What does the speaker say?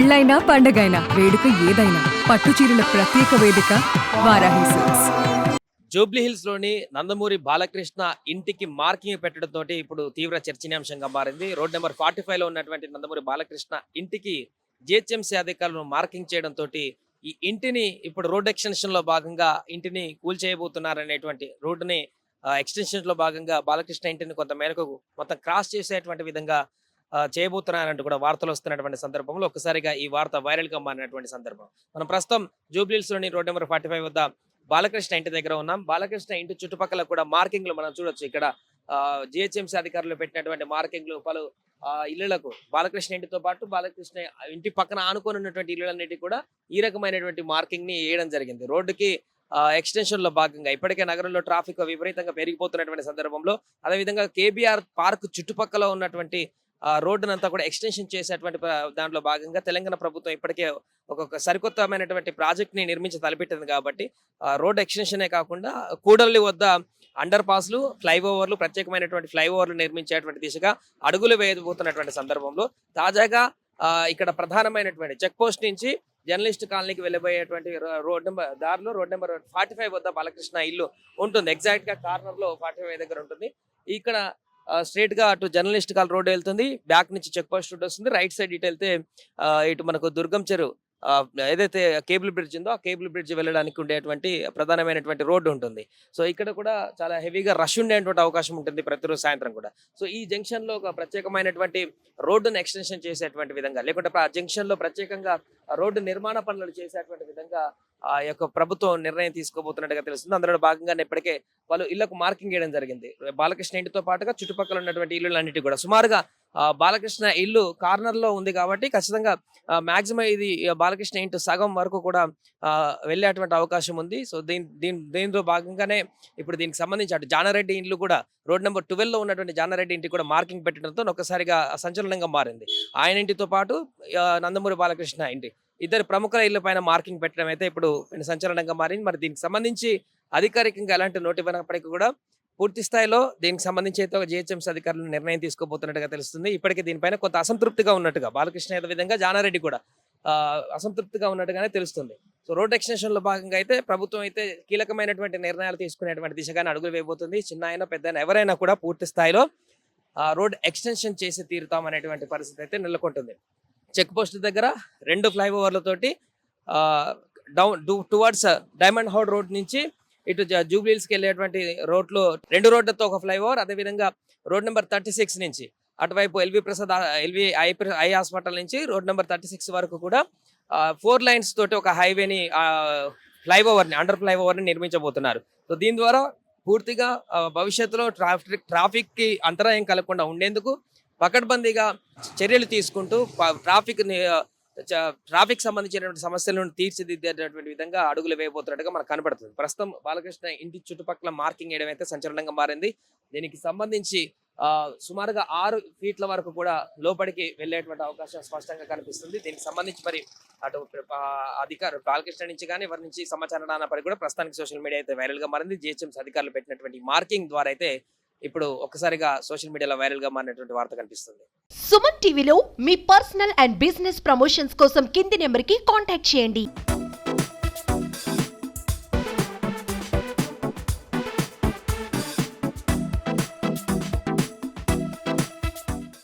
పెళ్ళైనా పండగైనా వేడుక ఏదైనా పట్టు చీరల ప్రత్యేక వేదిక వారాహి సిల్క్స్. జూబ్లీ హిల్స్ లోని నందమూరి బాలకృష్ణ ఇంటికి మార్కింగ్ పెట్టడంతో ఇప్పుడు తీవ్ర చర్చనీయాంశంగా మారింది. రోడ్ నెంబర్ 45 లో ఉన్నటువంటి నందమూరి బాలకృష్ణ ఇంటికి జిహెచ్ఎంసీ అధికారులు మార్కింగ్ చేయడంతో ఈ ఇంటిని ఇప్పుడు రోడ్ ఎక్స్టెన్షన్ లో భాగంగా ఇంటిని కూల్చేయబోతున్నారనేటువంటి రోడ్డుని ఎక్స్టెన్షన్ లో భాగంగా బాలకృష్ణ ఇంటిని కొంత మేరకు మొత్తం క్రాస్ చేసేటువంటి విధంగా చేయబోతున్నారంటూ కూడా వార్తలు వస్తున్నటువంటి సందర్భంలో ఒక్కసారిగా ఈ వార్త వైరల్ గా మారినటువంటి సందర్భం. మనం ప్రస్తుతం జూబ్లీ హిల్స్ లోని రోడ్ నెంబర్ 45 వద్ద బాలకృష్ణ ఇంటి దగ్గర ఉన్నాం. బాలకృష్ణ ఇంటి చుట్టుపక్కల కూడా మార్కింగ్లు మనం చూడొచ్చు. ఇక్కడ జిహెచ్ఎంసీ అధికారులు పెట్టినటువంటి మార్కింగ్లు పలు ఇళ్లకు బాలకృష్ణ ఇంటితో పాటు బాలకృష్ణ ఇంటి పక్కన ఆనుకొని ఉన్నటువంటి ఇళ్లన్నిటి కూడా ఈ రకమైనటువంటి మార్కింగ్ ని వేయడం జరిగింది. రోడ్డుకి ఎక్స్టెన్షన్ లో భాగంగా ఇప్పటికే నగరంలో ట్రాఫిక్ విపరీతంగా పెరిగిపోతున్నటువంటి సందర్భంలో అదేవిధంగా కేబీఆర్ పార్క్ చుట్టుపక్కల ఉన్నటువంటి రోడ్డునంతా కూడా ఎక్స్టెన్షన్ చేసేటువంటి దాంట్లో భాగంగా తెలంగాణ ప్రభుత్వం ఇప్పటికే ఒక సరికొత్తమైనటువంటి ప్రాజెక్ట్ ని నిర్మించి తలపెట్టింది. కాబట్టి రోడ్ ఎక్స్టెన్షనే కాకుండా కూడలి వద్ద అండర్ పాస్లు, ఫ్లైఓవర్లు, ప్రత్యేకమైనటువంటి ఫ్లైఓవర్లు నిర్మించేటువంటి దిశగా అడుగులు వేయబోతున్నటువంటి సందర్భంలో తాజాగా ఇక్కడ ప్రధానమైనటువంటి చెక్ పోస్ట్ నుంచి జర్నలిస్ట్ కాలనీకి వెళ్ళబోయేటువంటి రోడ్ నెంబర్ 45 వద్ద బాలకృష్ణ ఇల్లు ఉంటుంది. ఎగ్జాక్ట్ గా కార్నర్ లో 45 దగ్గర ఉంటుంది. ఇక్కడ స్ట్రేట్ గా అటు జర్నలిస్ట్ కాల్ రోడ్ వెళ్తుంది, బ్యాక్ నుంచి చెక్ పోస్ట్ రోడ్ వస్తుంది. రైట్ సైడ్ ఇటు వెళ్తే ఇటు మనకు దుర్గం చెరువు ఏదైతే కేబుల్ బ్రిడ్జ్ ఉందో ఆ కేబుల్ బ్రిడ్జ్ వెళ్ళడానికి ఉండేటువంటి ప్రధానమైనటువంటి రోడ్డు ఉంటుంది. సో ఇక్కడ కూడా చాలా హెవీగా రష్ ఉండేటువంటి అవకాశం ఉంటుంది ప్రతిరోజు సాయంత్రం కూడా. సో ఈ జంక్షన్ లో ఒక ప్రత్యేకమైనటువంటి రోడ్డును ఎక్స్టెన్షన్ చేసేటువంటి విధంగా, లేకుంటే ఆ జంక్షన్ లో ప్రత్యేకంగా రోడ్డు నిర్మాణ పనులు చేసేటువంటి విధంగా ఆ యొక్క ప్రభుత్వం నిర్ణయం తీసుకోబోతున్నట్టుగా తెలుస్తుంది. అందులో భాగంగానే ఇప్పటికే వాళ్ళు ఇళ్లకు మార్కింగ్ చేయడం జరిగింది. బాలకృష్ణ ఇంటితో పాటుగా చుట్టుపక్కల ఉన్నటువంటి ఇల్లులన్నిటి కూడా సుమారుగా బాలకృష్ణ ఇల్లు కార్నర్ లో ఉంది కాబట్టి ఖచ్చితంగా మాక్సిమం ఇది బాలకృష్ణ ఇంటి సగం వరకు కూడా వెళ్ళేటువంటి అవకాశం ఉంది. సో దీనిలో భాగంగానే ఇప్పుడు దీనికి సంబంధించి అటు జానారెడ్డి ఇండ్లు కూడా రోడ్ నెంబర్ 12 లో ఉన్నటువంటి జానారెడ్డి ఇంటికి కూడా మార్కింగ్ పెట్టడంతో ఒక్కసారిగా సంచలనంగా మారింది. ఆయన ఇంటితో పాటు నందమూరి బాలకృష్ణ ఇంటి ఇద్దరు ప్రముఖుల ఇళ్ల పైన మార్కింగ్ పెట్టడం అయితే ఇప్పుడు సంచలనంగా మారింది. మరి దీనికి సంబంధించి అధికారికంగా ఎలాంటి నోట్ ఇవ్వనప్పటికీ కూడా పూర్తి స్థాయిలో దీనికి సంబంధించి అయితే ఒక జిహెచ్ఎంసీ అధికారులు నిర్ణయం తీసుకోబోతున్నట్టుగా తెలుస్తుంది. ఇప్పటికే దీనిపైన కొంత అసంతృప్తిగా ఉన్నట్టుగా బాలకృష్ణ ఏదో విధంగా జానారెడ్డి కూడా అసంతృప్తిగా ఉన్నట్టుగానే తెలుస్తుంది. సో రోడ్ ఎక్స్టెన్షన్ లో భాగంగా అయితే ప్రభుత్వం అయితే కీలకమైనటువంటి నిర్ణయాలు తీసుకునేటువంటి దిశగానే అడుగులు వేయబోతుంది. చిన్న అయినా పెద్ద ఎవరైనా కూడా పూర్తి స్థాయిలో రోడ్ ఎక్స్టెన్షన్ చేసి తీరుతాం అనేటువంటి పరిస్థితి అయితే నెలకొంటుంది. చెక్ పోస్ట్ దగ్గర 2 ఫ్లైఓవర్లతోటి టువర్డ్స్ డైమండ్ హౌడ్ రోడ్ నుంచి ఇటు జూబ్లీ హిల్స్ కి వెళ్ళేటువంటి రోడ్లు 2 రోడ్లతో ఒక ఫ్లైఓవర్, అదేవిధంగా రోడ్ నెంబర్ 36 నుంచి అటువైపు ఎల్వి ప్రసాద్ ఐ హాస్పిటల్ నుంచి రోడ్ నెంబర్ 36 వరకు కూడా 4 లైన్స్ తోటి ఒక హైవేని అండర్ ఫ్లైఓవర్ ని నిర్మించబోతున్నారు. సో దీని ద్వారా పూర్తిగా భవిష్యత్తులో ట్రాఫిక్ కి అంతరాయం కలగకుండా ఉండేందుకు పకడ్బందీగా చర్యలు తీసుకుంటూ ట్రాఫిక్ సంబంధించినటువంటి సమస్యలను తీర్చిదిద్దేటటువంటి విధంగా అడుగులు వేయబోతున్నట్టుగా మనకు కనబడుతుంది. ప్రస్తుతం బాలకృష్ణ ఇంటి చుట్టుపక్కల మార్కింగ్ వేయడం అయితే సంచలనంగా మారింది. దీనికి సంబంధించి సుమారుగా 6 ఫీట్ల వరకు కూడా లోపలికి వెళ్ళేటువంటి అవకాశం స్పష్టంగా కనిపిస్తుంది. దీనికి సంబంధించి మరి అటు అధికారులు బాలకృష్ణ నుంచి కానీ ఎవరి నుంచి సమాచారం రానప్పటికీ కూడా ప్రస్తుతానికి సోషల్ మీడియా అయితే వైరల్ గా మారింది. జిహెచ్ఎంసీ అధికారులు పెట్టినటువంటి మార్కింగ్ ద్వారా అయితే ఇప్పుడు ఒక్కసారిగా సోషల్ మీడియాలో వైరల్ గా మారినటువంటి వార్త కనిపిస్తుంది. సుమన్ టీవీలో మీ పర్సనల్ అండ్ బిజినెస్ ప్రమోషన్స్ కోసం కింది నెంబర్ కి కాంటాక్ట్ చేయండి.